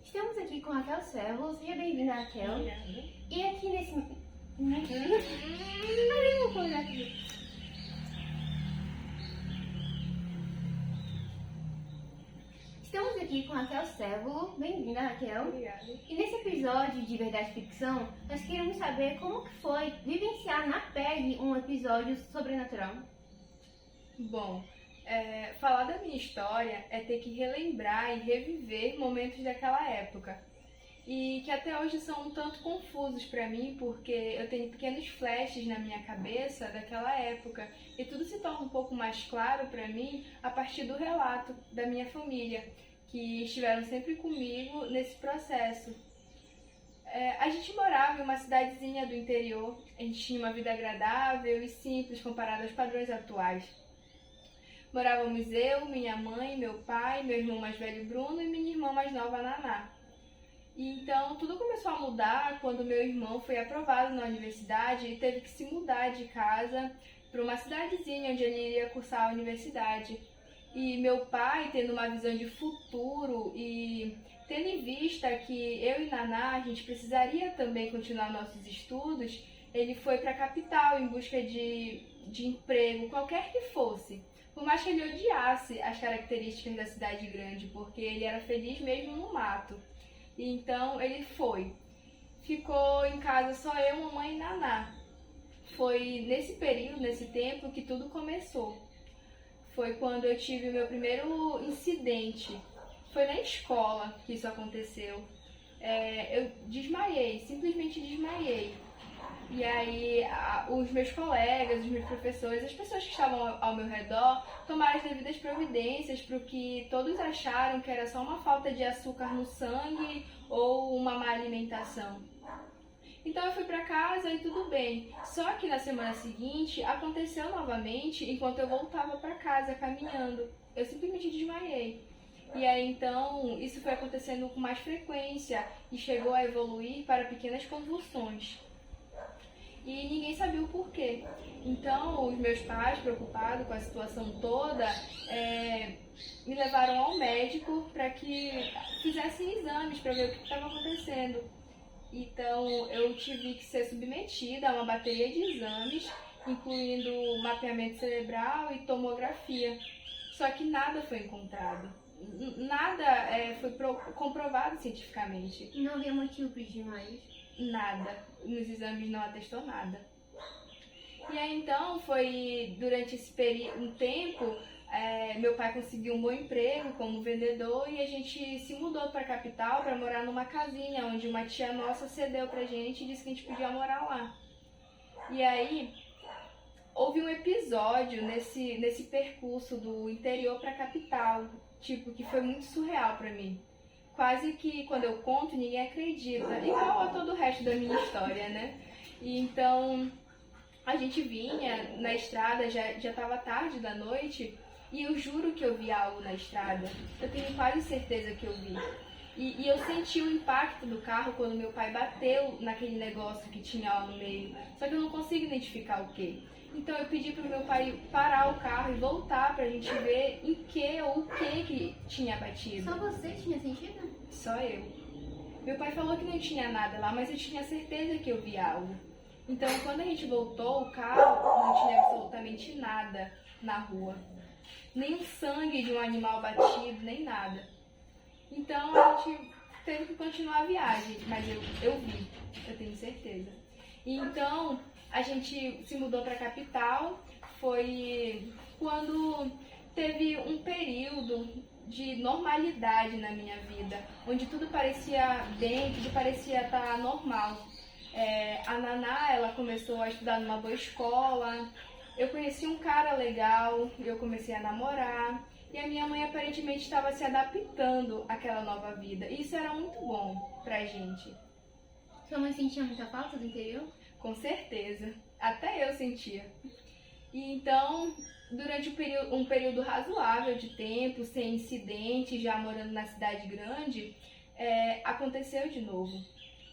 Estamos aqui com a Raquel Servo. Seja bem-vinda, Raquel. Obrigada. E aqui nesse... Vou colocar aqui. Estamos aqui com a Raquel Servo. Bem-vinda, Raquel. Obrigada. E nesse episódio de Verdade e Ficção, nós queremos saber como que foi vivenciar na pele um episódio sobrenatural. Bom, falar da minha história é ter que relembrar e reviver momentos daquela época. E que até hoje são um tanto confusos para mim, porque eu tenho pequenos flashes na minha cabeça daquela época. E tudo se torna um pouco mais claro para mim a partir do relato da minha família, que estiveram sempre comigo nesse processo. A gente morava em uma cidadezinha do interior, a gente tinha uma vida agradável e simples comparada aos padrões atuais. Morávamos eu, minha mãe, meu pai, meu irmão mais velho Bruno e minha irmã mais nova Naná. E então tudo começou a mudar quando meu irmão foi aprovado na universidade e teve que se mudar de casa para uma cidadezinha onde ele iria cursar a universidade. E meu pai, tendo uma visão de futuro e tendo em vista que eu e Naná a gente precisaria também continuar nossos estudos, ele foi para a capital em busca de emprego, qualquer que fosse. Por mais que ele odiasse as características da cidade grande, porque ele era feliz mesmo no mato. E então ele foi. Ficou em casa só eu, mamãe e Naná. Foi nesse período, nesse tempo, que tudo começou. Foi quando eu tive o meu primeiro incidente. Foi na escola que isso aconteceu. Eu desmaiei, simplesmente desmaiei. E aí os meus colegas, os meus professores, as pessoas que estavam ao meu redor tomaram as devidas providências para o que todos acharam que era só uma falta de açúcar no sangue ou uma má alimentação. Então eu fui para casa e tudo bem. Só que na semana seguinte aconteceu novamente enquanto eu voltava para casa caminhando. Eu simplesmente desmaiei. E aí então isso foi acontecendo com mais frequência e chegou a evoluir para pequenas convulsões. E ninguém sabia o porquê. Então, os meus pais, preocupados com a situação toda, me levaram ao médico para que fizessem exames para ver o que estava acontecendo. Então, eu tive que ser submetida a uma bateria de exames, incluindo mapeamento cerebral e tomografia. Só que nada foi encontrado. Nada foi comprovado cientificamente. Não havia motivo para os desmaios? Nada. Nos exames não atestou nada. E aí então foi durante esse um tempo, meu pai conseguiu um bom emprego como vendedor e a gente se mudou para a capital para morar numa casinha onde uma tia nossa cedeu pra gente e disse que a gente podia morar lá. E aí houve um episódio nesse percurso do interior para a capital, que foi muito surreal para mim. Quase que quando eu conto ninguém acredita, igual a todo o resto da minha história, né? E então a gente vinha na estrada, já estava tarde da noite, e eu juro que eu vi algo na estrada. Eu tenho quase certeza que eu vi. E eu senti o impacto do carro quando meu pai bateu naquele negócio que tinha lá no meio. Só que eu não consigo identificar o que. Então eu pedi pro meu pai parar o carro e voltar pra gente ver em que ou o que tinha batido. Só você tinha sentido? Só eu. Meu pai falou que não tinha nada lá, mas eu tinha certeza que eu vi algo. Então quando a gente voltou, o carro não tinha absolutamente nada na rua. Nem o sangue de um animal batido, nem nada. Então a gente teve que continuar a viagem, mas eu vi, eu tenho certeza. E então a gente se mudou para a capital, foi quando teve um período de normalidade na minha vida, onde tudo parecia bem, tudo parecia estar normal. A Naná, ela começou a estudar numa boa escola, eu conheci um cara legal, eu comecei a namorar, e a minha mãe aparentemente estava se adaptando àquela nova vida. E isso era muito bom pra gente. Sua mãe sentia muita falta do interior? Com certeza. Até eu sentia. E então, durante um período razoável de tempo, sem incidentes, já morando na cidade grande, aconteceu de novo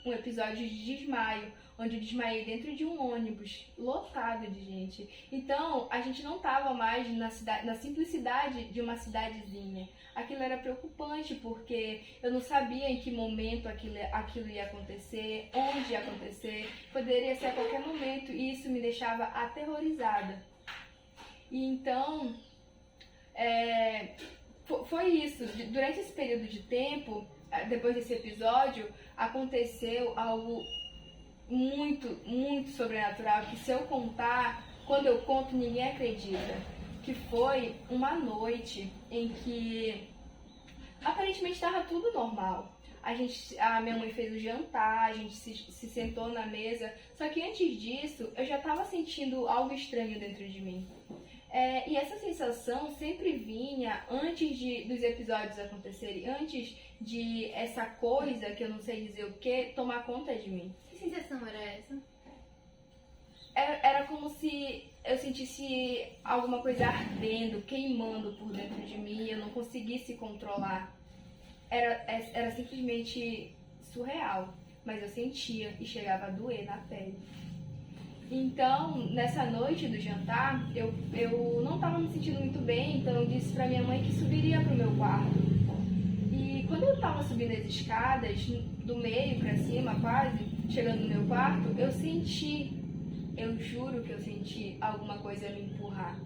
um episódio de desmaio, onde eu desmaiei dentro de um ônibus lotado de gente. Então, a gente não estava mais na simplicidade de uma cidadezinha. Aquilo era preocupante, porque eu não sabia em que momento aquilo ia acontecer, onde ia acontecer, poderia ser a qualquer momento, e isso me deixava aterrorizada. E então, foi isso. Durante esse período de tempo, depois desse episódio, aconteceu algo muito, muito sobrenatural, que se eu contar, quando eu conto, ninguém acredita. Que foi uma noite em que aparentemente estava tudo normal. A minha mãe fez o jantar, a gente se sentou na mesa, só que antes disso eu já estava sentindo algo estranho dentro de mim. E essa sensação sempre vinha antes dos episódios acontecerem, antes de essa coisa, que eu não sei dizer o que, tomar conta de mim. Que sensação era essa? Era como se eu sentisse alguma coisa ardendo, queimando por dentro de mim e eu não conseguisse controlar. Era simplesmente surreal, mas eu sentia e chegava a doer na pele. Então, nessa noite do jantar, eu não estava me sentindo muito bem, então eu disse para minha mãe que subiria para o meu quarto. E quando eu estava subindo as escadas, do meio para cima quase, chegando no meu quarto, eu juro que eu senti alguma coisa me empurrar.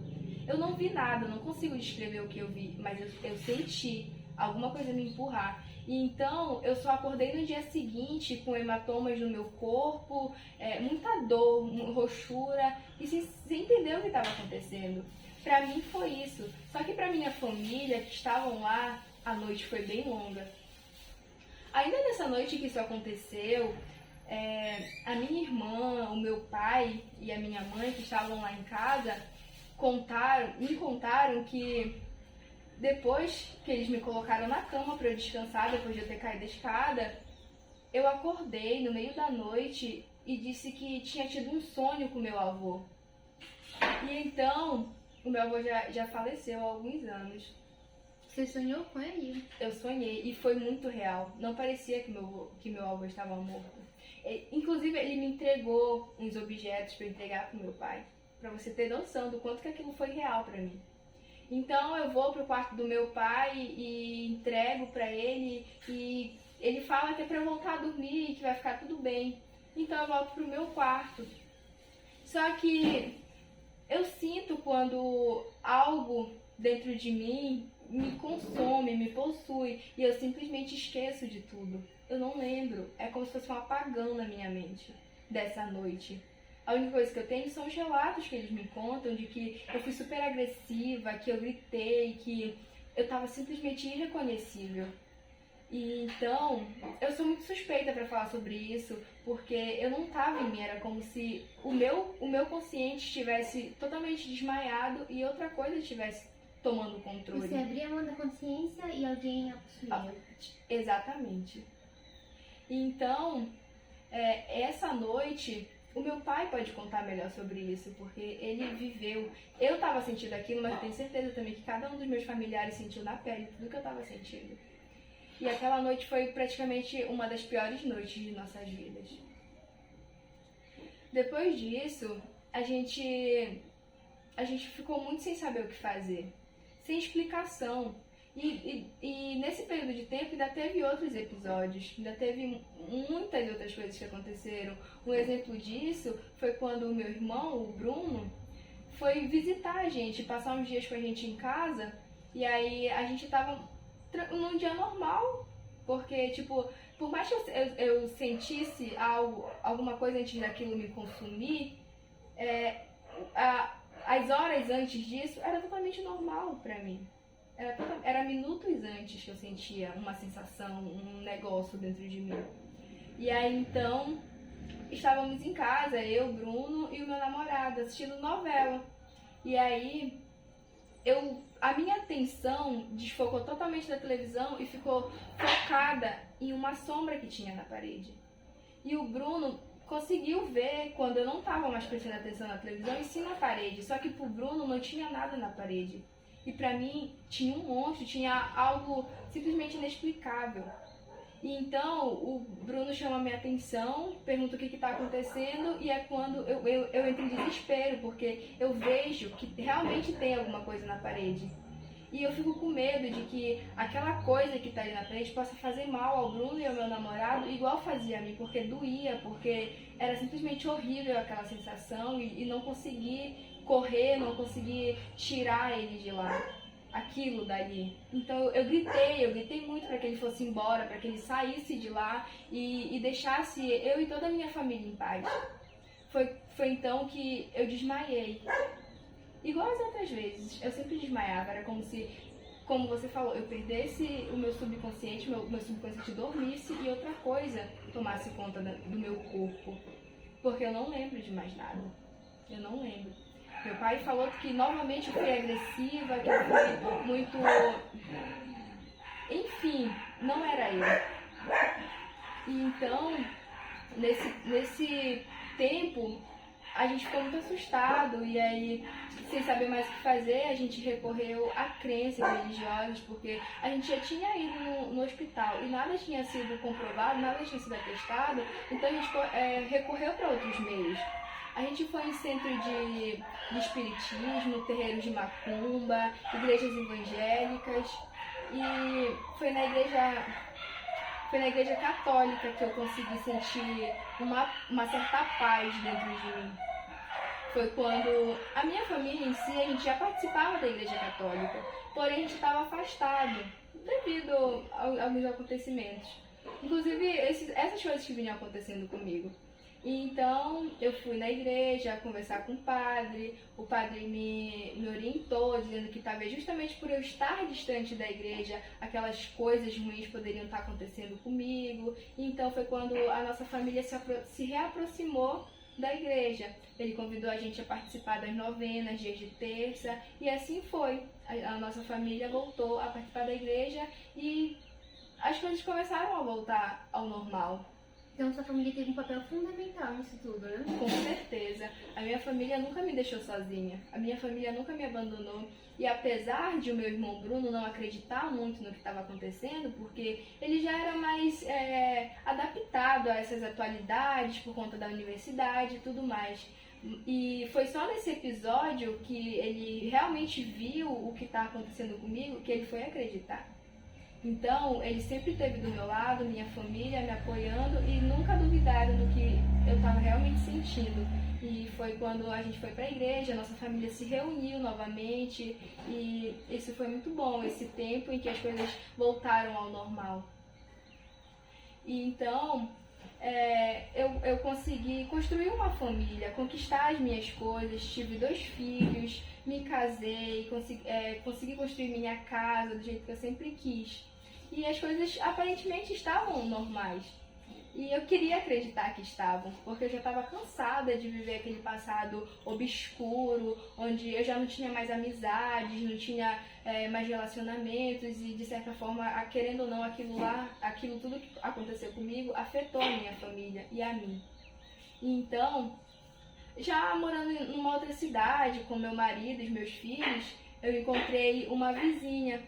Eu não vi nada, não consigo descrever o que eu vi, mas eu senti alguma coisa me empurrar. E então eu só acordei no dia seguinte com hematomas no meu corpo, muita dor, roxura, e sem entender o que estava acontecendo. Pra mim foi isso. Só que pra minha família que estavam lá, a noite foi bem longa. Ainda nessa noite que isso aconteceu, a minha irmã, o meu pai e a minha mãe que estavam lá em casa me contaram que depois que eles me colocaram na cama para eu descansar, depois de eu ter caído da escada, eu acordei no meio da noite e disse que tinha tido um sonho com meu avô. E então, o meu avô já faleceu há alguns anos. Você sonhou com ele? Eu sonhei e foi muito real. Não parecia que meu avô estava morto. Inclusive, ele me entregou uns objetos para entregar para o meu pai, para você ter noção do quanto que aquilo foi real para mim. Então eu vou pro quarto do meu pai e entrego pra ele, e ele fala que é pra eu voltar a dormir e que vai ficar tudo bem. Então eu volto pro meu quarto. Só que eu sinto quando algo dentro de mim me consome, me possui, e eu simplesmente esqueço de tudo. Eu não lembro, é como se fosse um apagão na minha mente dessa noite. A única coisa que eu tenho são os relatos que eles me contam de que eu fui super agressiva, que eu gritei, que eu tava simplesmente irreconhecível. E então, eu sou muito suspeita para falar sobre isso, porque eu não tava em mim, era como se o meu consciente estivesse totalmente desmaiado e outra coisa estivesse tomando controle. Você abria a mão da consciência e alguém a possuía. Exatamente. Então, essa noite, o meu pai pode contar melhor sobre isso, porque ele viveu. Eu estava sentindo aquilo, mas eu tenho certeza também que cada um dos meus familiares sentiu na pele tudo que eu estava sentindo. E aquela noite foi praticamente uma das piores noites de nossas vidas. Depois disso, a gente ficou muito sem saber o que fazer, sem explicação. E nesse período de tempo ainda teve outros episódios, ainda teve muitas outras coisas que aconteceram. Um exemplo disso foi quando o meu irmão, o Bruno, foi visitar a gente, passar uns dias com a gente em casa, e aí a gente tava num dia normal, porque, tipo, por mais que eu sentisse alguma coisa antes daquilo me consumir, as horas antes disso era totalmente normal pra mim. Era minutos antes que eu sentia uma sensação, um negócio dentro de mim. E aí então, estávamos em casa, eu, Bruno e o meu namorado, assistindo novela. E aí, a minha atenção desfocou totalmente da televisão e ficou focada em uma sombra que tinha na parede. E o Bruno conseguiu ver quando eu não estava mais prestando atenção na televisão e sim na parede. Só que pro Bruno não tinha nada na parede. E pra mim tinha um monstro, tinha algo simplesmente inexplicável. E então o Bruno chama a minha atenção, pergunta o que está acontecendo, e é quando eu entro em desespero, porque eu vejo que realmente tem alguma coisa na parede. E eu fico com medo de que aquela coisa que está ali na parede possa fazer mal ao Bruno e ao meu namorado, igual fazia a mim, porque doía, porque era simplesmente horrível aquela sensação e não conseguir correr, não conseguir tirar ele de lá, aquilo dali. Então eu gritei muito para que ele fosse embora, para que ele saísse de lá e deixasse eu e toda a minha família em paz. Foi então que eu desmaiei. Igual as outras vezes, eu sempre desmaiava, era como se, como você falou, eu perdesse o meu subconsciente, meu subconsciente dormisse e outra coisa tomasse conta do meu corpo. Porque eu não lembro de mais nada. Eu não lembro. Meu pai falou que novamente eu fui agressiva, que eu fui muito... Enfim, não era eu. E então, nesse tempo, a gente ficou muito assustado e aí, sem saber mais o que fazer, a gente recorreu a crenças religiosas, porque a gente já tinha ido no hospital e nada tinha sido comprovado, nada tinha sido atestado, então a gente recorreu para outros meios. A gente foi em centro de espiritismo, terreiros de macumba, igrejas evangélicas e foi na igreja católica que eu consegui sentir uma certa paz dentro de mim. Foi quando a minha família em si, a gente já participava da igreja católica, porém a gente estava afastado devido a alguns acontecimentos. Inclusive essas coisas que vinham acontecendo comigo. E então eu fui na igreja conversar com o padre me orientou, dizendo que talvez justamente por eu estar distante da igreja, aquelas coisas ruins poderiam estar acontecendo comigo. E então foi quando a nossa família se reaproximou da igreja. Ele convidou a gente a participar das novenas, dias de terça, e assim foi. A nossa família voltou a participar da igreja e as coisas começaram a voltar ao normal. Então sua família teve um papel fundamental nisso tudo, né? Com certeza. A minha família nunca me deixou sozinha. A minha família nunca me abandonou. E apesar de o meu irmão Bruno não acreditar muito no que estava acontecendo, porque ele já era mais adaptado a essas atualidades por conta da universidade e tudo mais. E foi só nesse episódio que ele realmente viu o que está acontecendo comigo que ele foi acreditar. Então, ele sempre esteve do meu lado, minha família, me apoiando e nunca duvidaram do que eu estava realmente sentindo. E foi quando a gente foi para a igreja, a nossa família se reuniu novamente e isso foi muito bom, esse tempo em que as coisas voltaram ao normal. E então, eu consegui construir uma família, conquistar as minhas coisas, tive 2 filhos, me casei, consegui construir minha casa do jeito que eu sempre quis. E as coisas aparentemente estavam normais. E eu queria acreditar que estavam, porque eu já estava cansada de viver aquele passado obscuro, onde eu já não tinha mais amizades, não tinha mais relacionamentos e, de certa forma, querendo ou não, aquilo tudo que aconteceu comigo afetou a minha família e a mim. E então, já morando em uma outra cidade, com meu marido e os meus filhos, eu encontrei uma vizinha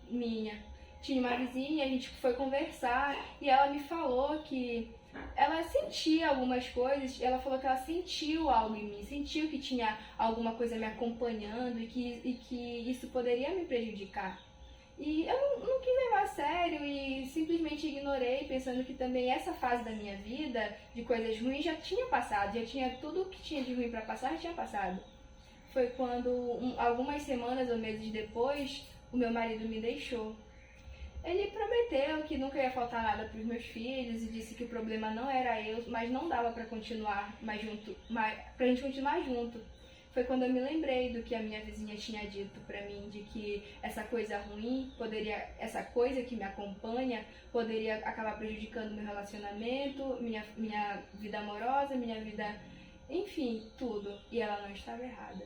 minha. Tinha uma vizinha, a gente foi conversar e ela me falou que ela sentia algumas coisas, ela falou que ela sentiu algo em mim, sentiu que tinha alguma coisa me acompanhando e que isso poderia me prejudicar. E eu não quis levar a sério e simplesmente ignorei, pensando que também essa fase da minha vida, de coisas ruins, já tinha passado, já tinha tudo o que tinha de ruim para passar, já tinha passado. Foi quando, algumas semanas ou meses depois, o meu marido me deixou. Ele prometeu que nunca ia faltar nada para os meus filhos e disse que o problema não era eu, mas não dava para continuar pra gente continuar junto. Foi quando eu me lembrei do que a minha vizinha tinha dito para mim, de que essa coisa ruim essa coisa que me acompanha, poderia acabar prejudicando meu relacionamento, minha vida amorosa, minha vida, enfim, tudo. E ela não estava errada.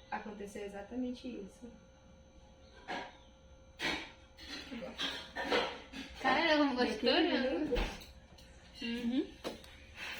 Aconteceu exatamente isso. Caramba, gostou? Uhum.